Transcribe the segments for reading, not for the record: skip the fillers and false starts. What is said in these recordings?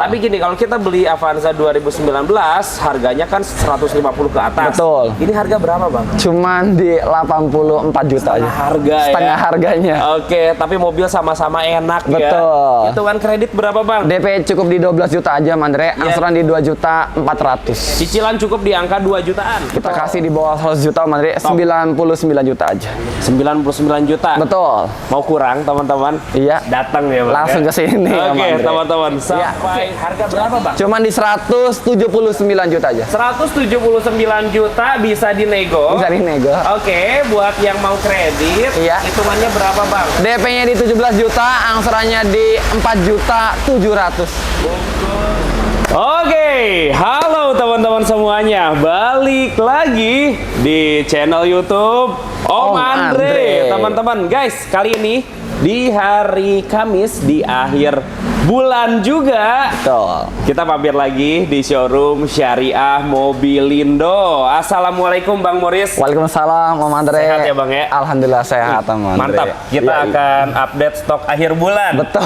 Tapi gini, kalau kita beli Avanza 2019, harganya kan 150 ke atas. Betul. Ini harga berapa, Bang? Cuman di 84 juta aja. Harga Setengah harganya. Oke, tapi mobil sama-sama enak ya. Betul. Hitungan kredit berapa, Bang? DP cukup di 12 juta aja, Andre. Angsuran di 2.400.000. Cicilan cukup di angka 2 jutaan. Kita kasih di bawah 100 juta, Andre. 99 juta aja. 99 juta. Betul. Mau kurang, teman-teman? Iya. Datang ya, Bang. Langsung ya? ke sini. Oke, Andre. teman-teman. Iya. Sampai harga berapa, Bang? Cuman di 179 juta aja. 179 juta bisa dinego. Bisa dinego. Oke, buat yang mau kredit, Iya. hitungannya berapa, Bang? DP-nya di 17 juta, angsurannya di 4.700.000. Oke, halo teman-teman semuanya. Balik lagi di channel YouTube Om Andre. Teman-teman, guys, kali ini di hari Kamis di akhir bulan juga. Betul. Kita mampir lagi di showroom Syariah Mobilindo. Assalamualaikum Bang Moris. Waalaikumsalam, Om Andre. Sehat ya, Bang, ya? Alhamdulillah sehat, Om Andre. Mantap. Kita Iya, iya. akan update stok akhir bulan. Betul.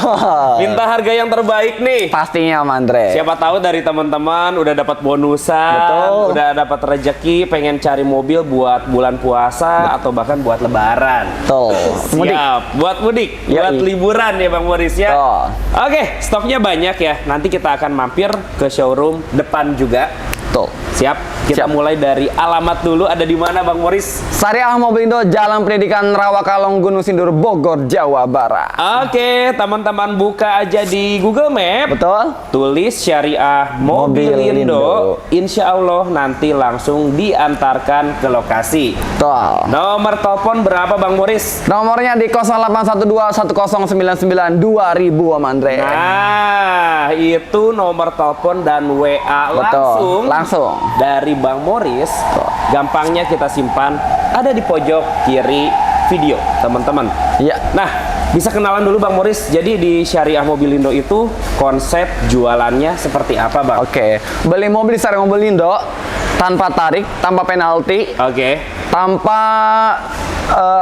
Minta harga yang terbaik nih. Pastinya, Om Andre. Siapa tahu dari teman-teman udah dapat bonusan, Betul. udah dapat rezeki, pengen cari mobil buat bulan puasa atau bahkan buat lebaran. Betul. Mudik. Siap, buat mudik, Yoi. buat liburan ya Bang Moris ya. Betul. Oke, stoknya banyak ya. Nanti kita akan mampir ke showroom depan juga. Betul. Siap. Kita Siap. mulai dari alamat dulu. Ada di mana Bang Moris? Syariah Mobilindo, Jalan Pendidikan Rawakalong, Gunung Sindur, Bogor, Jawa Barat. Oke, teman-teman buka aja di Google Map. Betul. Tulis Syariah Mobilindo. Insya Allah nanti langsung diantarkan ke lokasi. Betul. Nomor telepon berapa Bang Moris? Nomornya di 0812-1099-2000, Om Andre. Nah, itu nomor telepon dan WA Betul. langsung Langsung. dari Bang Moris. Gampangnya kita simpan ada di pojok kiri video, teman-teman. Iya. Nah, bisa kenalan dulu Bang Moris. Jadi di Syariah Mobilindo itu konsep jualannya seperti apa, Bang? Oke. Beli mobil di Syariah Mobilindo tanpa tarik, tanpa penalti, Oke. tanpa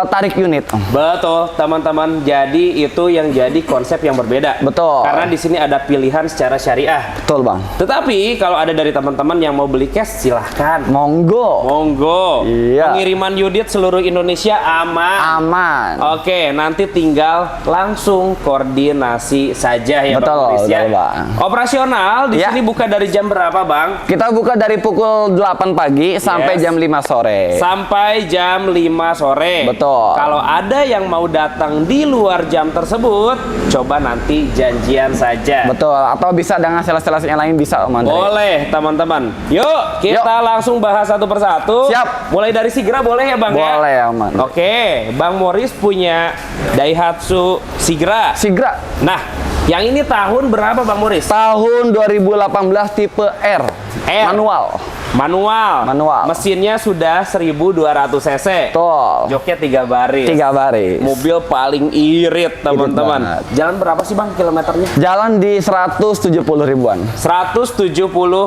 tarik unit. Betul, teman-teman. Jadi itu yang jadi konsep yang berbeda. Betul. Karena di sini ada pilihan secara syariah. Betul, Bang. Tetapi kalau ada dari teman-teman yang mau beli cash, silahkan. Monggo. Monggo. Iya. Pengiriman unit seluruh Indonesia aman. Aman. Oke, nanti tinggal langsung koordinasi saja ya Betul, Bang Moris ya. betul, Bang. Operasional di Ya. sini buka dari jam berapa, Bang? Kita buka dari pukul 8 pagi sampai Yes. jam 5 sore. Sampai jam 5 sore. Betul. Kalau ada yang mau datang di luar jam tersebut, coba nanti janjian saja. Betul. Atau bisa dengan sales-sales yang lain bisa, Om Andre. Boleh, teman-teman. Yuk, kita langsung bahas satu persatu. Siap. Mulai dari Sigra boleh ya, Bang? Boleh, Ya? Om Andre. Oke, Bang Moris punya Daihatsu Sigra. Sigra. Nah, yang ini tahun berapa, Bang Moris? Tahun 2018 tipe R. Manual. Manual. Mesinnya sudah 1200 cc. Betul. Joknya 3 baris. 3 baris. Mobil paling irit, teman-teman. banget. Jalan berapa sih, Bang, kilometernya? Jalan di 170 ribuan. 170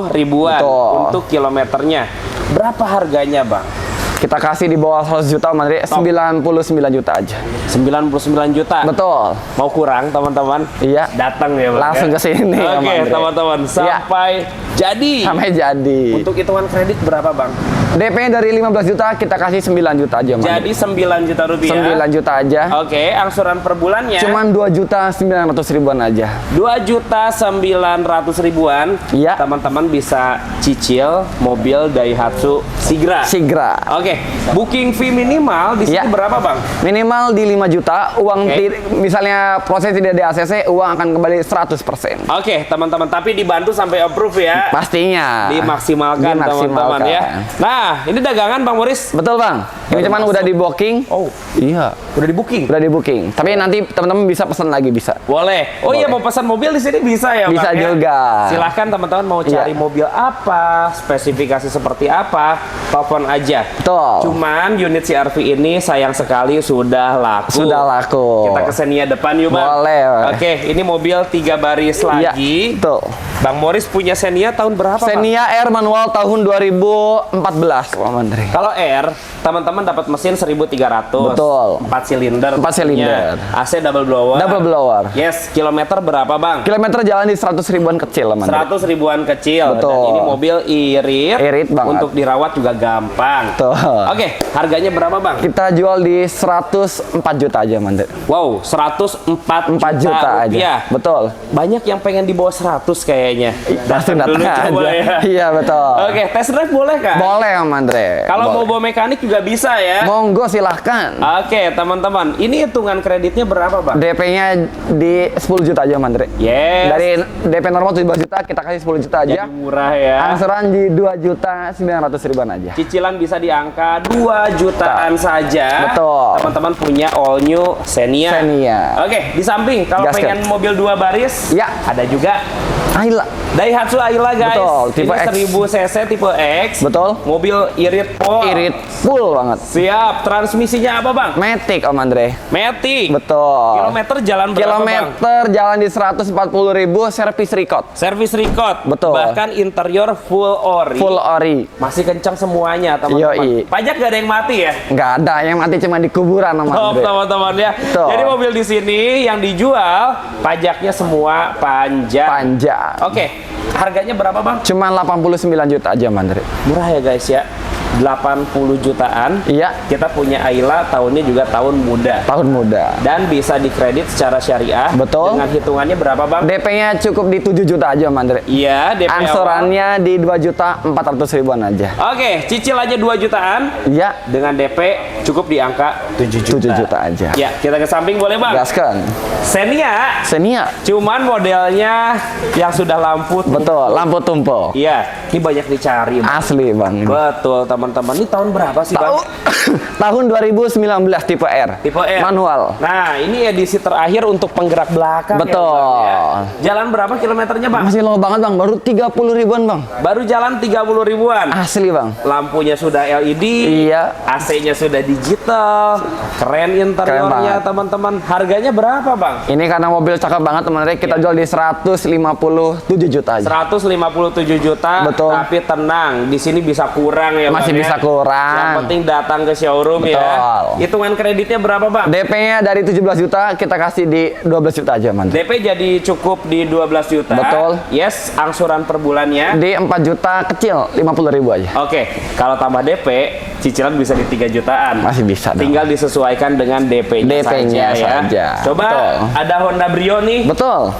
ribuan Betul. untuk kilometernya. Berapa harganya, Bang? Kita kasih di bawah 100 juta, Om Andre. 99 juta aja. 99 juta. Betul. Mau kurang, teman-teman? Iya. Datang ya, Bang. Langsung ya? ke sini, Om Oke, Andre. teman-teman. Iya. Sampai jadi. Sampai jadi. Untuk hitungan kredit berapa, Bang? DP dari 15 juta, kita kasih 9 juta aja, Om Andre. Jadi 9 juta rupiah. 9 juta aja. Oke, angsuran per bulannya Cuman 2.900.000 ribuan aja. 2.900.000 ribuan. Iya. Teman-teman bisa cicil mobil Daihatsu Sigra. Sigra. Oke, booking fee minimal di sini Iya. berapa, Bang? Minimal di 5 juta, uang Oke. misalnya proses tidak di ACC, uang akan kembali 100%. Oke, teman-teman, tapi dibantu sampai approve ya. Pastinya. Dimaksimalkan, teman-teman ya. Nah, ini dagangan Bang Moris. Betul, Bang. Ini Baru cuman masuk. udah di booking. Oh, Iya. udah di booking. Udah di booking. Tapi nanti teman-teman bisa pesan lagi, bisa. Boleh. Oh iya, Boleh. mau pesan mobil di sini bisa ya, Bisa Bang, ya? juga. Silahkan teman-teman mau cari Iya. mobil apa, spesifikasi seperti apa, telepon aja. Betul. Betul. Cuman unit CR-V ini sayang sekali sudah laku. Sudah laku. Kita ke Xenia depan yuk Bang. Boleh. Oke, ini mobil 3 baris Iya, lagi. betul. Bang Morris punya Xenia tahun berapa Bang? Xenia R manual tahun 2014, Pak Menteri. Kalau R, teman-teman dapat mesin 1300. Betul. 4 silinder. 4 silinder. AC double blower. Double blower. Yes, kilometer berapa Bang? Kilometer jalan di 100 ribuan kecil, Pak Menteri. 100 ribuan kecil. Betul. Dan ini mobil irit. Irit banget. Untuk dirawat juga gampang. Betul. Oke, harganya berapa Bang? Kita jual di 104 juta aja, Menteri. Wow, 104 4 juta aja. rupiah. Betul. Banyak yang pengen di bawah 100 kayaknya. Langsung datang dulu aja. coba ya. Iya, betul. Oke, test drive boleh Kak? Boleh, Om Andre. Kalau mau Boleh. bawa mekanik juga bisa ya. Monggo silahkan. Oke, teman-teman. Ini hitungan kreditnya berapa, Bang? DP-nya di 10 juta aja, Om Andre. Yes. Dari DP normal 17 juta, kita kasih 10 juta aja. Jadi murah ya. Angsuran di 2 juta 900 ribuan aja. Cicilan bisa di angka 2 jutaan saja. Betul. Teman-teman punya all new Xenia. Xenia. Oke, di samping kalau Gasket. pengen mobil 2 baris, Ya. ada juga Ayla. Daihatsu Ayla guys. Betul, tipe ini X. 1000 cc tipe X. Betul. Mobil irit full. Irit full banget. Siap. Transmisinya apa, Bang? Matic, Om Andre. Matic. Betul. Kilometer jalan berapa, Bang? Kilometer jalan di 140 ribu, servis record. Service record. Betul. Bahkan interior full ori. Full ori. Masih kencang semuanya, teman-teman. Yoi. Pajak gak ada yang mati ya? Nggak ada, yang mati cuma di kuburan, Om Top, Andre. teman-teman ya. Betul. Jadi mobil di sini yang dijual pajaknya semua panjang. Panjang. Oke, harganya berapa Bang? Cuman 89 juta aja, Om Andre. Murah ya guys ya. 80 jutaan. Iya, Kita punya Ayla, tahunnya juga tahun muda. tahun muda. Dan bisa dikredit secara syariah. Betul. Dengan hitungannya berapa Bang? DP-nya cukup di 7 juta aja, Om Andre. Iya, DP awal. Angsurannya di 2 juta 400 ribuan aja. Oke, cicil aja 2 jutaan. Iya, Dengan DP cukup di angka 7 juta. 7 juta aja. Ya, kita ke samping boleh Bang? Gaskan. Xenia, Xenia. cuman modelnya yang sudah lampu. Betul, lampu tumpul. Iya, ini banyak dicari. Bang. Asli, Bang. Betul, teman-teman. Ini tahun berapa sih, Bang? Tahun 2019 tipe R. Tipe R. Manual. Nah, ini edisi terakhir untuk penggerak belakang. Betul. Ya, Bang, ya. Jalan berapa kilometernya, Bang? Masih low banget, Bang. Baru 30 ribuan, Bang. Baru jalan 30 ribuan. Asli, Bang. Lampunya sudah LED. Iya. AC-nya sudah digital. Keren interiornya, banget. teman-teman. Harganya berapa, Bang? Ini karena mobil cakep banget, teman-teman. Kita Iya. jual di 157 juta aja. 157 juta. Betul. Tapi tenang, di sini bisa kurang ya, Masih Bang, ya. bisa kurang. Yang penting datang ke showroom ya. Betul. Hitungan kreditnya berapa, Bang? DP-nya dari 17 juta, kita kasih di 12 juta aja, Man. DP jadi cukup di 12 juta. Betul. Yes, angsuran per bulannya. Di 4 juta kecil, 50 ribu aja. Oke, kalau tambah DP, cicilan bisa di 3 jutaan. Masih bisa dong. Tinggal disesuaikan dengan DP-nya DP-nya saja, ya. saja. Coba Betul. ada Honda Brio nih. Betul.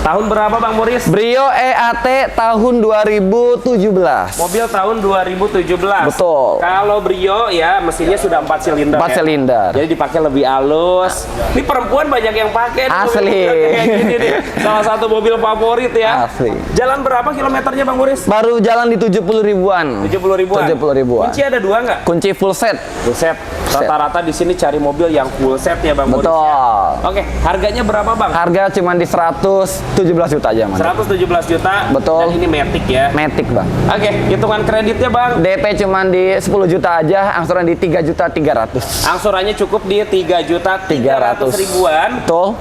Tahun berapa, Bang Morris? Brio EAT tahun 2017. Mobil tahun 2017. Betul. Kalau Brio ya mesinnya sudah 4 silinder. 4 ya. silinder. Jadi dipakai lebih halus. Ini perempuan banyak yang pakai. nih Asli. mobil kayak gini nih. Salah satu mobil favorit ya. Asli. Jalan berapa kilometernya, Bang Morris? Baru jalan di 70 ribuan. 70 ribuan. 70 ribuan. Kunci ada 2 nggak? Kunci full set. Full set. Rata-rata di sini cari mobil yang full set ya, Bang Morris. Betul. Ya? Oke, harganya berapa, Bang? Harga cuma di 117 juta aja, Man. 117 juta. Betul. Dan ini Matic ya. Matic, Bang. Oke, hitungan kreditnya, Bang. DP cuma di 10 juta aja, angsuran di 3 juta 300. Angsurannya cukup di 3 juta 300 ribuan. Betul.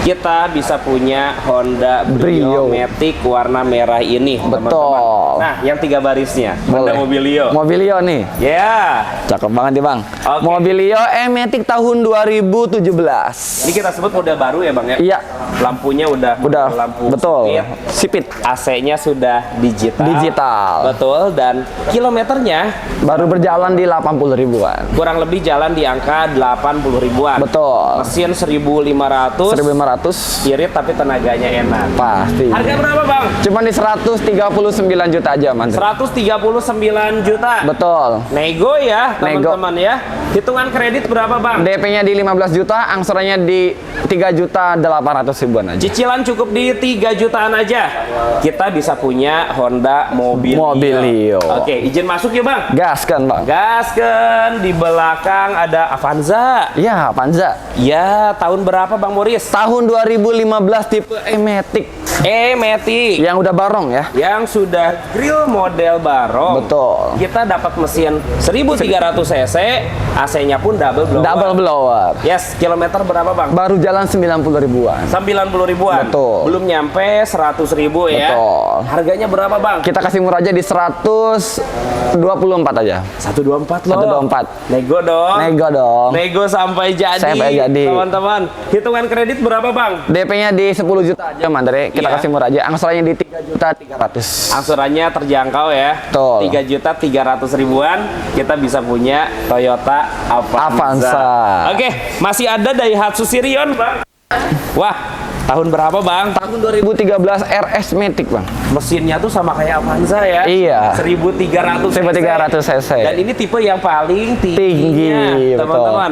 Kita bisa punya Honda Brio. Brio Matic warna merah ini, Betul. teman-teman. Nah, yang 3 barisnya, Honda Boleh. Mobilio. Mobilio nih. Ya, Cakep banget nih, Bang. Oke. Mobilio Matic tahun 2017. ini kita sebut model baru ya, Bang ya. Iya, Lampunya udah lampu betul. speed. Sipit. AC-nya sudah digital. Digital. Betul, dan kilometernya Baru berjalan di 80 ribuan. kurang lebih jalan di angka 80 ribuan. Betul. Mesin 1500. 1500 Irit tapi tenaganya enak. pasti. Harga berapa, Bang? Cuma di 139 juta aja, Man. 139 juta. Betul. Nego ya, Nego. teman-teman ya. Hitungan kredit berapa, Bang? DP-nya di 15 juta, angsurannya di 3 juta 800 ribuan aja. Cicilan cukup di 3 jutaan aja. Kita bisa punya Honda Mobilio Mobilio. Oke, izin masuk ya Bang. Gaskan, Bang. Gasken, di belakang ada Avanza. Ya, Avanza. Ya, tahun berapa Bang Morris? Tahun 2015 tipe E-Matic. E-Matic. Yang udah barong ya. Yang sudah grill model barong. Betul. Kita dapat mesin 1300 cc, AC-nya pun double blower. Double blower. Yes, kilometer berapa Bang? Baru jalan 90 ribuan. 90 ribuan. Betul. Belum nyampe 100 ribu ya. Betul. Harganya berapa Bang? Kita kasih murah aja di 124 aja. 124 loh. 124. Nego dong. Nego dong. Nego sampai jadi. Sampai jadi. Teman-teman, hitungan kredit berapa Bang? DP-nya di 10 juta aja, Mandre. Kita Iya. kasih murah aja. Angsurannya di 3.300.000. Angsurannya terjangkau ya. Betul. 3.300.000 ribuan kita bisa punya Toyota Avanza. Oke, masih ada Daihatsu Sirion, Bang. Wah, tahun berapa, Bang? Tahun 2013 RS Matic, Bang. Mesinnya tuh sama kayak Avanza ya. Iya. 1300 cc. 1300 cc. Dan ini tipe yang paling Tinggi, tingginya, betul. teman-teman.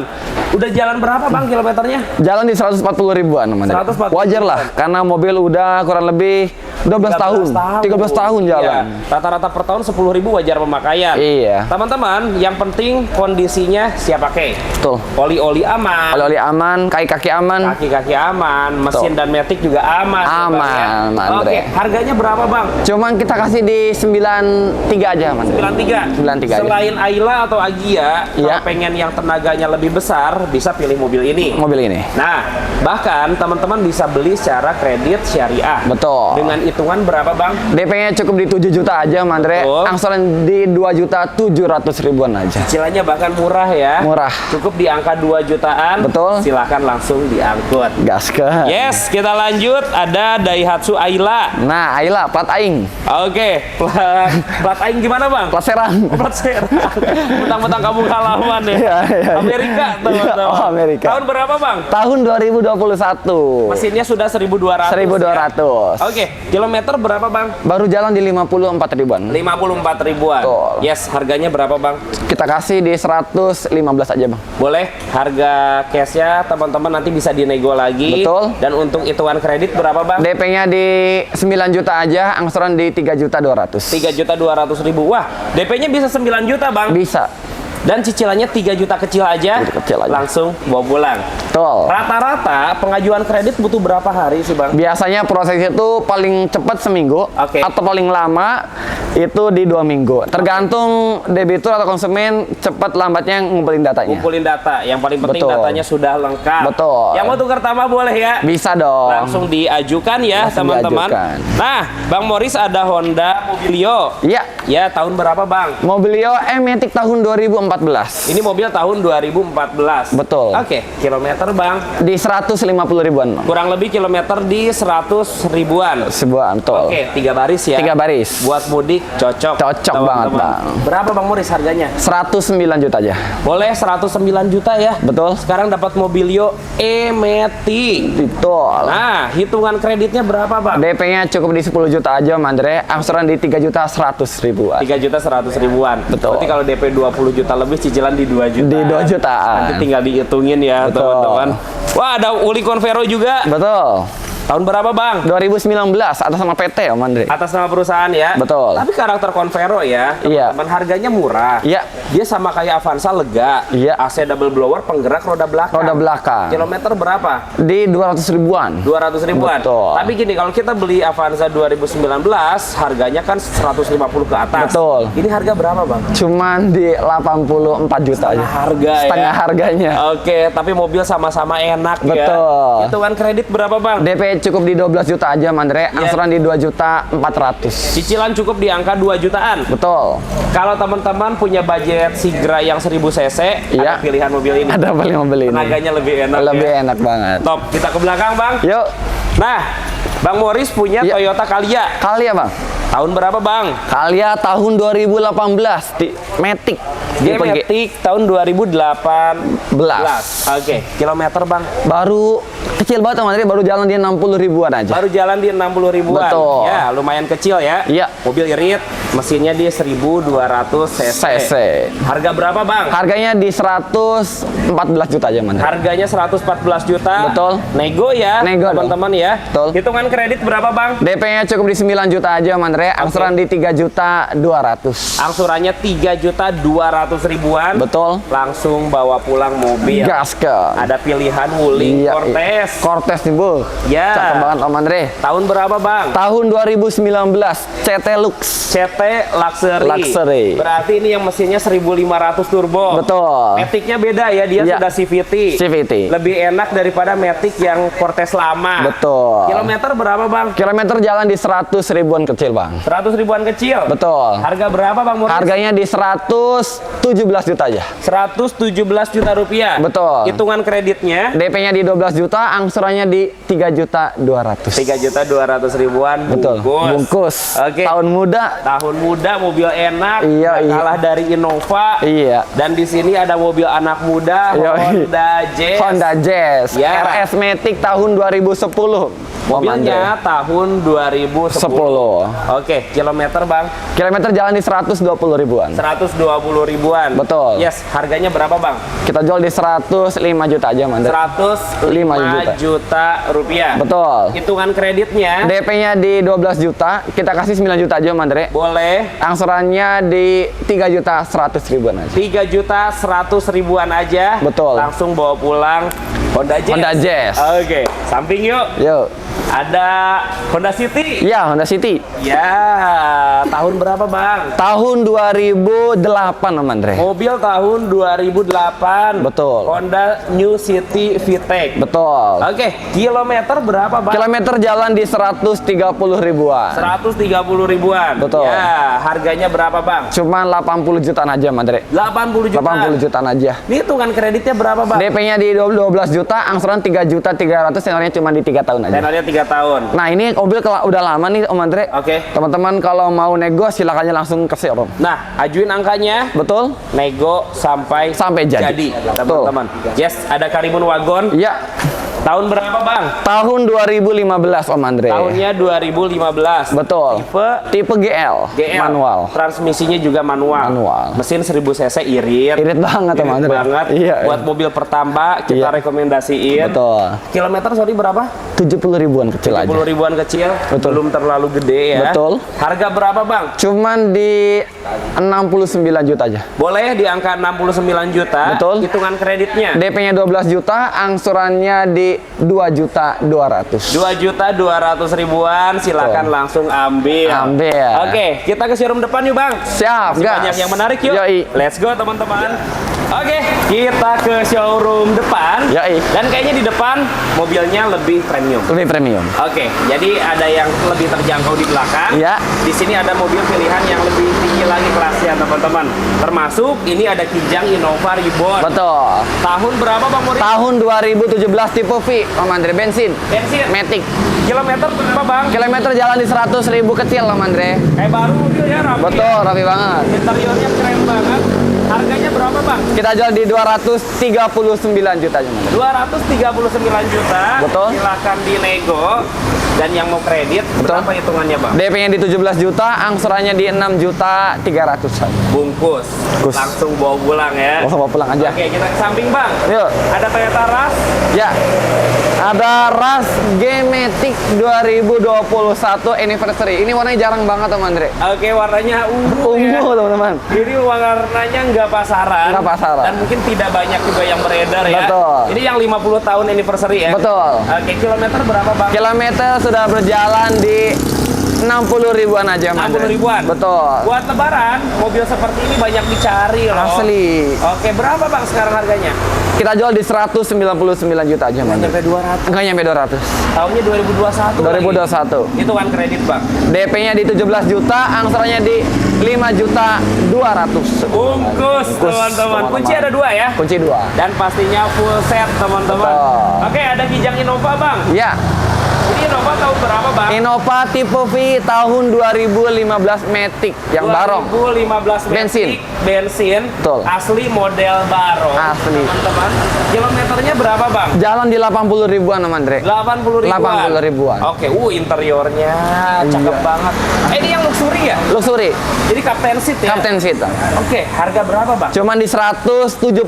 Udah jalan berapa, Bang, kilometernya? Jalan di 140 ribuan, Mandre. 140 Wajar lah, karena mobil udah kurang lebih 12 tahun. 13 tahun jalan. Iya. Rata-rata per tahun 10.000 wajar pemakaian. Iya. Teman-teman, yang penting kondisinya siap pakai. Betul. Oli-oli aman, Oli-oli aman, kaki-kaki aman. kaki-kaki aman, mesin Betul. dan matic juga aman. ya, Bang, Aman, ya? Andre. Oke, harganya berapa, Bang? Cuman kita kasih di 93 aja, Mandre. 93. 93 aja. Selain Ayla atau Agia, Iya. kalau pengen yang tenaganya lebih besar, bisa pilih mobil ini. Mobil ini. Nah, bahkan teman-teman bisa beli secara kredit syariah. Betul. Dengan hitungan berapa, Bang? DP-nya cukup di 7 juta aja, Mandre. Betul. Angsuran di 2.700.000-an aja. Cicilannya bahkan murah ya. Murah. Cukup di angka 2 jutaan. Betul. Silahkan langsung diangkut. Gaskan. Yes, kita lanjut. Ada Daihatsu Ayla. Nah, Ayla, plat aing. Oke, plat aing gimana, Bang? Plat Serang. Plat Serang. Mentang-mentang kamu halaman ya. Iya, iya. Amerika, teman-teman. Oh, Amerika. Tahun berapa, Bang? Tahun 2021. Mesinnya sudah 1.200. 1.200. Ya? Oke, kilometer berapa, Bang? Baru jalan di 54 ribuan. 54 ribuan. Betul. Yes, harganya berapa, Bang? Kita kasih di 115 aja, Bang. Boleh, harga cashnya teman-teman nanti bisa dinego lagi. Betul. Dan untuk hitungan kredit berapa, Bang? DP-nya di 9 juta aja, angsuran di 3.200.000. 3.200.000. Wah, DP-nya bisa 9 juta, Bang. Bisa. Dan cicilannya 3 juta kecil aja. Kecil aja. Langsung bawa pulang. Betul. Rata-rata pengajuan kredit butuh berapa hari sih, Bang? Biasanya proses itu paling cepat seminggu, Oke. atau paling lama itu di 2 minggu. Tergantung debitur atau konsumen cepat lambatnya ngumpulin datanya. Kumpulin data. Yang paling penting Betul. datanya sudah lengkap. Betul. Yang mau tukar tambah boleh ya? Bisa dong. Langsung diajukan ya, Langsung teman-teman. diajukan. Nah, Bang Morris ada Honda Mobilio. Iya. Ya, tahun berapa, Bang? Mobilio E-Matic tahun 2014. Ini mobil tahun 2014. Betul. Oke, kilometer, Bang. Di 150 ribuan. Kurang lebih kilometer di 100 ribuan. Sebuah, betul. Oke, 3 baris ya. 3 baris. Buat mudik cocok. Cocok teman-teman. banget, Bang. Berapa, Bang Morris, harganya? 109 juta aja. Boleh 109 juta ya. Betul. Sekarang dapat Mobilio E-Matic. Betul. Nah, hitungan kreditnya berapa, Bang? DP-nya cukup di 10 juta aja, Mandre. Angsuran di 3.100.000-an. 3.100.000-an. Betul. Berarti kalau DP 20 juta lebih, cicilan di 2 juta. Di 2 jutaan. Nanti tinggal dihitungin ya, Betul. teman-teman. Wah, ada Uli Convero juga. Betul. Tahun berapa, Bang? 2019 atas sama PT ya, Mandre. Atas nama perusahaan ya. Betul. Tapi karakter Convero ya, Iya. teman-teman, harganya murah. Iya. Dia sama kayak Avanza, lega. Iya. AC double blower, penggerak roda belakang. Roda belakang. Kilometer berapa? Di 200 ribuan. 200 ribuan. Betul. Tapi gini, kalau kita beli Avanza 2019, harganya kan 150 ke atas. Betul. Ini harga berapa, Bang? Cuman di 84 juta aja. Harga Setengah ya. harganya. Oke, tapi mobil sama-sama enak ya. Betul. Hitungan kredit berapa, Bang? DP cukup di 12 juta aja, Mandre. Iya. Angsuran di 2.400.000. Cicilan cukup di angka 2 jutaan. Betul. Kalau teman-teman punya budget Sigra yang 1000 cc, Iya. ada pilihan mobil ini. Ada paling mobil ini. Tenaganya lebih enak. Lebih ya. enak banget. Top. Kita ke belakang, Bang. Yuk, Nah, Bang Morris punya Iya. Toyota Calya. kali ya, Bang. Tahun berapa, Bang? Calya tahun 2018 di Matic. Dia Matic tahun 2018. Oke, kilometer, Bang. Baru kecil banget, Mandre. Baru jalan dia 60 ribuan aja. Baru jalan di 60 ribuan. Betul. Ya, lumayan kecil ya. Iya. Mobil irit, Mesinnya di 1200 cc. Harga berapa, Bang? Harganya di 114 juta aja, Mandre. Harganya 114 juta. Betul. Nego ya, Nego teman-teman ya. Betul. Hitungan kredit berapa, Bang? DP-nya cukup di 9 juta aja, Mandre. Angsuran di 3.200.000. Angsurannya 3.200.000 ribuan. Betul. Langsung bawa pulang mobil. Gaskan. Ada pilihan Wuling Cortez. Cortez nih, Bu. Ya. Cakep banget, Om Andre. Tahun berapa, Bang? Tahun 2019, CT Lux. CT Luxury. Luxury. Berarti ini yang mesinnya 1500 turbo. Betul. Matic-nya beda ya, dia Iya. sudah CVT. CVT. Lebih enak daripada Matic yang Cortez lama. Betul. Kilometer berapa, Bang? Kilometer jalan di 100 ribuan kecil, Bang. 100 ribuan kecil. Betul. Harga berapa, Bang Murid? Harganya di 117 juta aja. 117 juta rupiah. Betul. Hitungan kreditnya DP-nya di 12 juta, angsurannya di 3.200.000. 3.200.000 ribuan. Betul. Bungkus. Oke. Tahun muda. Tahun muda, mobil enak. Iya, nggak iya. kalah dari Innova. Iya. Dan di sini ada mobil anak muda, Iya, iya. Honda Jazz. Honda Jazz. Ya. RS Matic tahun 2010. Mobilnya tahun 2010. 10. Oke, kilometer, Bang. Kilometer jalan di 120 ribuan. 120 ribuan. Betul. Yes, harganya berapa, Bang? Kita jual di 105 juta aja, Mandre. 105 juta rupiah. Betul. Hitungan kreditnya DP-nya di 12 juta, kita kasih 9 juta aja, Mandre. boleh Angsurannya di 3.100.000 ribuan aja. 3.100.000 aja. Betul. Langsung bawa pulang Honda Jazz. Honda Jazz. Oke, samping yuk. Yuk. Ada Honda City. Ya, Honda City. Ya, tahun berapa, Bang? Tahun 2008, Om Andre. Mobil tahun 2008. Betul. Honda New City VTEC. Betul. Oke, kilometer berapa, Bang? Kilometer jalan di 130 ribuan. 130 ribuan. Betul. Ya, harganya berapa, Bang? Cuman 80 jutaan aja, Om Andre. 80 juta. 80 jutaan aja. Ini hitungan kreditnya berapa, Bang? DP-nya di 12 juta, angsuran 3.300.000, tenornya cuma di 3 tahun aja. Tenornya 3 tahun. Nah, ini mobil udah lama nih, Om Andre. Oke. Teman-teman kalau mau nego silakan aja langsung ke showroom. Nah, ajuin angkanya. Betul? Nego sampai Jadi. Betul. teman-teman. Yes, ada Karimun Wagon. Iya. Tahun berapa, Bang? Tahun 2015, Om Andre. Tahunnya 2015. Betul. Tipe GL. GL. Manual. Transmisinya juga manual. Mesin 1000 cc irit. Irit banget, Om Irit Andre. banget. Iya. Buat mobil pertamba kita Iya. rekomendasiin. Betul. Kilometer sorry berapa? 70 ribuan kecil aja. 70 ribuan kecil. Betul. Belum terlalu gede ya. Betul. Harga berapa, Bang? Cuman di 69 juta aja. Boleh di angka 69 juta. Betul. Hitungan kreditnya. DP-nya 12 juta, angsurannya di 2.200.000. 2.200.000 ribuan, silakan Betul. langsung ambil. Ambil. Oke, kita ke showroom depan yuk, Bang. Siap, Masih gas. banyak yang menarik yuk. Yoi. Let's go, teman-teman. Oke, kita ke showroom depan. Yoi. Dan kayaknya di depan mobilnya lebih premium. Lebih premium. Oke, jadi ada yang lebih terjangkau di belakang. Ya. Di sini ada mobil pilihan yang lebih tinggi lagi kelasnya, teman-teman. Termasuk ini ada Kijang Innova Reborn. Betul. Tahun berapa, Bang Murid? Tahun 2017 tipe V, Om Andre, bensin. Bensin. Matic. Kilometer berapa, Bang? Kilometer jalan di 100.000 kecil, Om Andre. Kayak baru mobil ya, rapi. Betul, rapi banget. Interiornya keren banget. Harganya berapa, Bang? Kita jual di 239 juta aja, Om Andre. 239 juta. Betul. Silakan dinego. Dan yang mau kredit, Betul. berapa hitungannya, Bang? DP-nya di 17 juta, angsurannya di 6.300.000. Bungkus. Bungkus. Langsung bawa pulang ya. Langsung bawa pulang aja. Oke, kita ke samping, Bang. Yuk. Ada Toyota Rush. Ya. Ada Rush G-Matic 2021 anniversary. Ini warnanya jarang banget, Om Andre. Oke, warnanya ungu ya. Ungu, teman-teman. Ini warnanya nggak pasaran. Nggak pasaran. Dan mungkin tidak banyak juga yang beredar ya. Betul. Ini yang 50 tahun anniversary ya. Betul. Oke, kilometer berapa, Bang? Kilometer sudah berjalan di 60 ribuan aja, Om 60 Andre. ribuan. Betul. Buat lebaran, mobil seperti ini banyak dicari loh. Asli. Oke, berapa, Bang, sekarang harganya? Kita jual di 199 juta aja, Om Andre. Sampai 200. Nggak nyampe 200. Tahunnya 2021. 2021. lagi. Itu kan kredit, Bang. DP-nya di 17 juta, angsurannya di 5.200.000. Bungkus, teman-teman. Kunci ada 2 ya. Kunci 2. Dan pastinya full set, teman-teman. Betul. Oke, ada Kijang Innova, Bang. Ya. Ini Innova tahun berapa, Bang? Innova tipe V tahun 2015 Matic yang barong. 2015 Bensin. Bensin. Betul. Asli model barong. Asli. Teman-teman. Kilometernya berapa, Bang? Jalan di 80 ribuan, Om Andre. 80 ribuan. 80 ribuan. Oke, interiornya cakep banget. Ini yang luxury ya? Luxury. Jadi Captain Seat ya? Captain Seat. Oke, harga berapa bang? Cuman di 179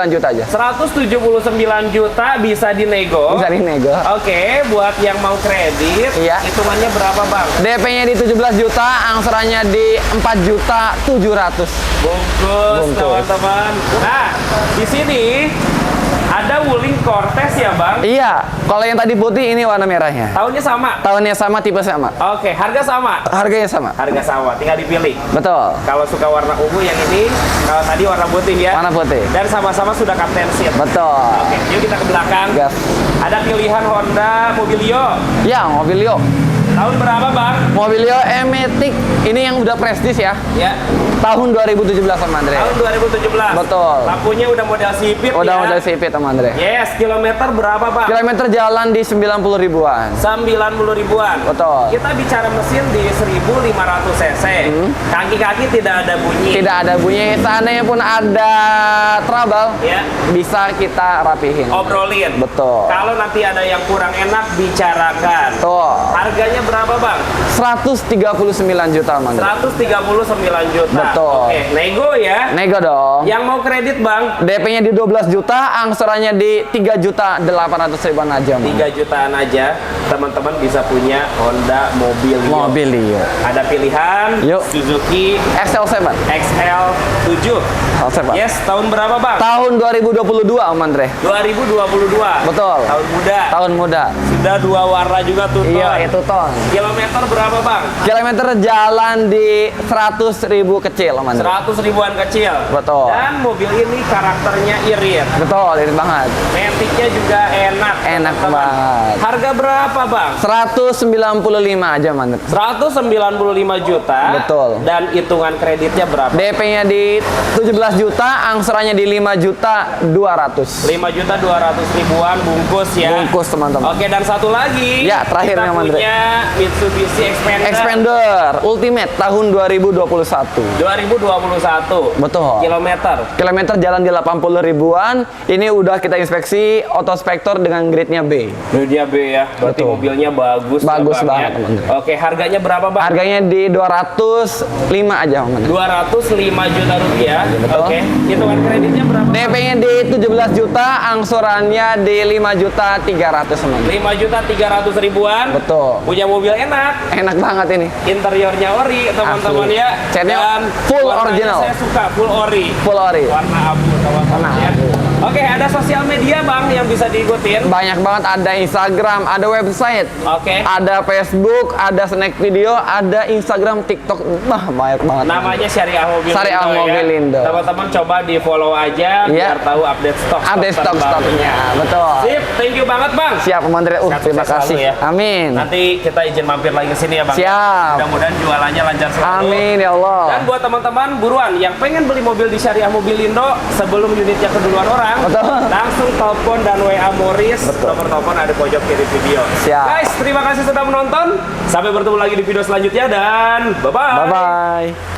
juta aja. 179 juta bisa dinego. Bisa dinego. Oke, buat yang mau kredit, Iya. hitungannya berapa bang? DP-nya di 17 juta, angsurannya di 4 juta 700. Bungkus, teman-teman. Nah, di sini ada Wuling Cortez ya bang? Iya, kalau yang tadi putih ini warna merahnya. Tahunnya sama? Tahunnya sama, tipe sama. Oke, harga sama? Harganya sama. Harga sama, tinggal dipilih. Betul. Kalau suka warna ungu yang ini, kalau tadi warna putih ya. Warna putih. Dan sama-sama sudah Captain Seat. Betul. Oke, yuk kita ke belakang. Gas. Ada pilihan Honda Mobilio. Ya, Mobilio. Tahun berapa bang? Mobilio E-Matic ini yang udah prestis ya. Ya, Tahun 2017 sama Andre. tahun 2017. Betul. Lampunya udah model sipit Udah ya. model CP sama Andre. Yes, kilometer berapa bang? Kilometer jalan di 90 ribuan. 90 ribuan. Betul. Kita bicara mesin di 1500 cc. Kaki-kaki tidak ada bunyi. Tidak ada bunyi. Seandainya pun ada trouble, Ya, bisa kita rapihin. obrolin. Betul. Kalau nanti ada yang kurang enak, bicarakan. Tuh. Harganya berapa bang? 139 juta, Mang. 139 juta. Betul. Oke, nego ya. Nego dong. Yang mau kredit bang, DP-nya di 12 juta, angsurannya di 3 juta 800 ribuan aja, Mang. 3 jutaan aja, teman-teman bisa punya Honda Mobilio. Mobilio. Ada pilihan Yuk. Suzuki XL7. XL7. XL7. Yes, tahun berapa bang? Tahun 2022, Om Andre. 2022. Betul. Tahun muda. Tahun muda. Sudah 2 warna juga tuh. Iya, itu ton. Kilometer berapa bang? Kilometer jalan di 100 ribu kecil, Om Andre. 100 ribuan kecil. Betul. Dan mobil ini karakternya irit. Betul, irit banget. Metiknya juga enak. Enak teman-teman. banget. Harga berapa bang? 195 aja, Om Andre. 195 juta. Betul. Dan hitungan kreditnya berapa? DP-nya di 17 juta, angsurannya di 5 juta 200. 5 juta 200 ribuan bungkus ya. Bungkus, teman-teman. Oke, dan satu lagi. Ya, terakhir kita yang Mandre. punya Mitsubishi Xpander. Expander Ultimate tahun 2021. 2021. Betul. Kilometer. Kilometer jalan di 80 ribuan. Ini udah kita inspeksi autospektor dengan grade-nya B. Dia B ya. Berarti Betul. mobilnya bagus. Bagus ya, Bang, banget, ya. teman-teman. Oke, harganya berapa, Bang? Harganya di 205 aja, Om Andre. 205 juta rupiah. Betul. Oke. Hitungan kreditnya berapa? DP-nya di 17 juta, angsurannya di 5 juta 300, Om Andre. 5 juta 300 ribuan. Betul. Punya mobil enak. Enak banget ini. Interiornya ori, teman-teman Asli. ya. Catnya Dan full warnanya original. Saya suka full ori. Full ori. Warna abu, teman-teman Warna ya. abu. Oke, ada sosial media, Bang, yang bisa diikutin. Banyak banget, ada Instagram, ada website, Oke. ada Facebook, ada snack video, ada Instagram, TikTok. Wah, banyak banget. Namanya Syariah Mobilindo. Syariah ya. Mobilindo. Teman-teman coba di follow aja Iya. biar tahu update stok. Update stok-stoknya. Betul. Sip, thank you banget, Bang. Siap, Om Andre. Sehat Terima sukses kasih. selalu ya. Amin. Nanti kita izin mampir lagi ke sini ya, Bang. Siap. Mudah-mudahan jualannya lancar selalu. Amin ya Allah. Dan buat teman-teman buruan yang pengen beli mobil di Syariah Mobilindo sebelum unitnya keduluan orang, Betul. langsung telepon dan WA Morris. Nomor telepon ada di pojok kiri video. Siap. Guys, terima kasih sudah menonton. Sampai bertemu lagi di video selanjutnya dan bye-bye. Bye-bye.